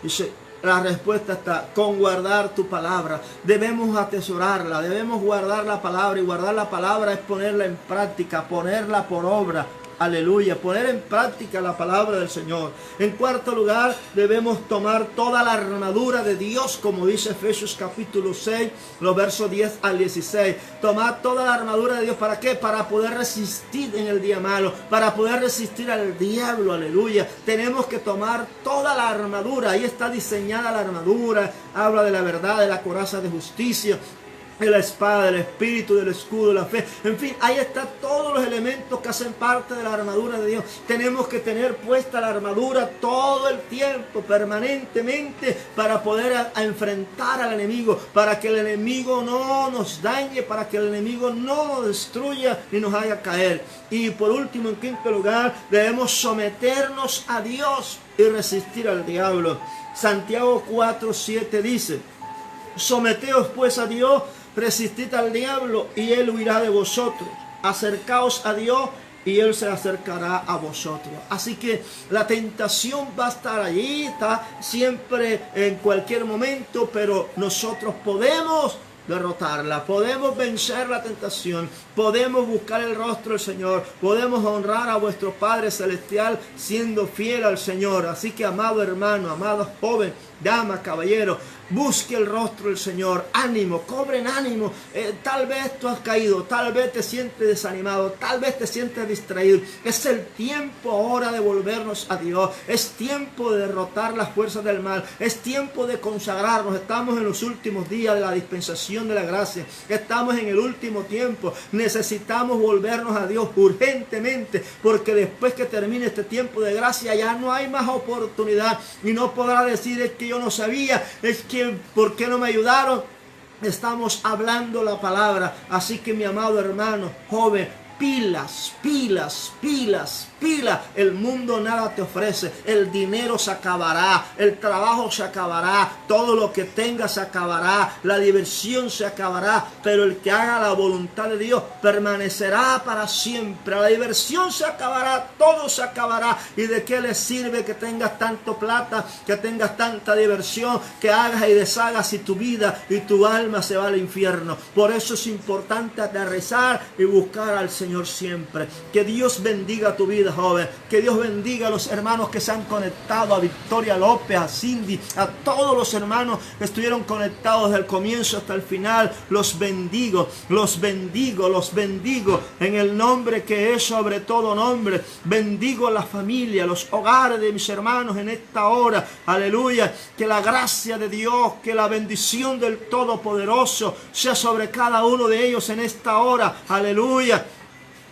Dice, la respuesta está: con guardar tu palabra. Debemos atesorarla, debemos guardar la palabra. Y guardar la palabra es ponerla en práctica, ponerla por obra. Aleluya, poner en práctica la palabra del Señor. En cuarto lugar, debemos tomar toda la armadura de Dios, como dice Efesios capítulo 6, los versos 10 al 16. Tomar toda la armadura de Dios, ¿para qué? Para poder resistir en el día malo, para poder resistir al diablo, aleluya. Tenemos que tomar toda la armadura. Ahí está diseñada la armadura. Habla de la verdad, de la coraza de justicia, de la espada, del espíritu, del escudo, de la fe. En fin, ahí están todos los elementos que hacen parte de la armadura de Dios. Tenemos que tener puesta la armadura todo el tiempo, permanentemente, para poder enfrentar al enemigo, para que el enemigo no nos dañe, para que el enemigo no nos destruya ni nos haga caer. Y por último, en quinto lugar, debemos someternos a Dios y resistir al diablo. Santiago 4:7 dice: someteos pues a Dios, resistid al diablo y él huirá de vosotros. Acercaos a Dios y Él se acercará a vosotros. Así que la tentación va a estar allí, está siempre en cualquier momento, pero nosotros podemos derrotarla, podemos vencer la tentación, podemos buscar el rostro del Señor, podemos honrar a vuestro Padre Celestial siendo fiel al Señor. Así que, amado hermano, amado joven, dama, caballero, busque el rostro del Señor. Ánimo, cobren ánimo. Tal vez tú has caído, tal vez te sientes desanimado, tal vez te sientes distraído. Es el tiempo ahora de volvernos a Dios. Es tiempo de derrotar las fuerzas del mal. Es tiempo de consagrarnos. Estamos en los últimos días de la dispensación de la gracia. Estamos en el último tiempo. Necesitamos volvernos a Dios urgentemente, porque después que termine este tiempo de gracia ya no hay más oportunidad, y no podrá decir: es que yo no sabía, es que ¿por qué no me ayudaron? Estamos hablando la palabra. Así que, mi amado hermano, joven, pilas, pilas, pilas, pilas. El mundo nada te ofrece. El dinero se acabará, el trabajo se acabará, todo lo que tengas se acabará, la diversión se acabará, pero el que haga la voluntad de Dios permanecerá para siempre. La diversión se acabará, todo se acabará. ¿Y de qué le sirve que tengas tanto plata, que tengas tanta diversión, que hagas y deshagas, si tu vida y tu alma se va al infierno? Por eso es importante aterrizar y buscar al Señor siempre. Que Dios bendiga tu vida, joven. Que Dios bendiga a los hermanos que se han conectado, a Victoria López, a Cindy, a todos los hermanos que estuvieron conectados desde el comienzo hasta el final. Los bendigo, los bendigo, los bendigo en el nombre que es sobre todo nombre. Bendigo la familia, los hogares de mis hermanos en esta hora. Aleluya. Que la gracia de Dios, que la bendición del Todopoderoso sea sobre cada uno de ellos en esta hora. Aleluya.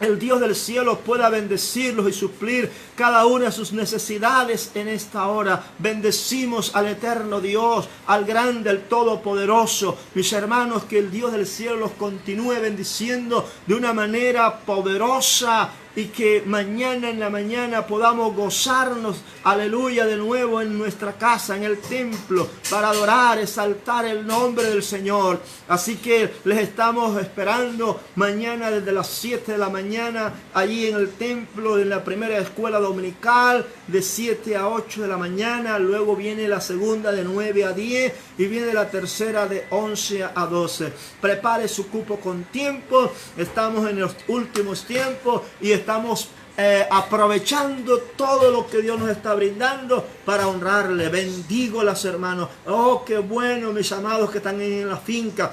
El Dios del cielo pueda bendecirlos y suplir cada una de sus necesidades en esta hora. Bendecimos al eterno Dios, al grande, al todopoderoso. Mis hermanos, que el Dios del cielo los continúe bendiciendo de una manera poderosa, y que mañana en la mañana podamos gozarnos, aleluya, de nuevo en nuestra casa, en el templo, para adorar, exaltar el nombre del Señor. Así que les estamos esperando mañana desde las 7 de la mañana, allí en el templo, en la primera escuela dominical, de 7 a 8 de la mañana. Luego viene la segunda de 9 a 10 y viene la tercera de 11 a 12. Prepare su cupo con tiempo. Estamos en los últimos tiempos y estamos aprovechando todo lo que Dios nos está brindando para honrarle. Bendigo a los hermanos. Oh, qué bueno, mis amados que están en la finca,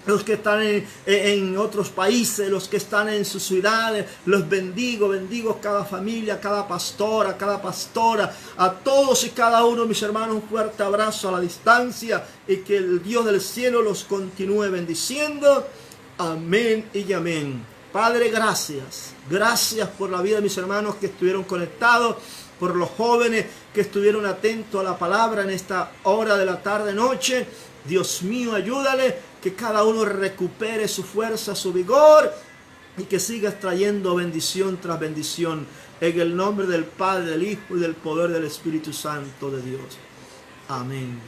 los que están en otros países, los que están en sus ciudades. Los bendigo, bendigo cada familia, cada pastora, a todos y cada uno, mis hermanos, un fuerte abrazo a la distancia, y que el Dios del cielo los continúe bendiciendo. Amén y amén. Padre, gracias. Gracias por la vida de mis hermanos que estuvieron conectados, por los jóvenes que estuvieron atentos a la palabra en esta hora de la tarde-noche. Dios mío, ayúdale, que cada uno recupere su fuerza, su vigor, y que sigas trayendo bendición tras bendición. En el nombre del Padre, del Hijo y del poder del Espíritu Santo de Dios. Amén.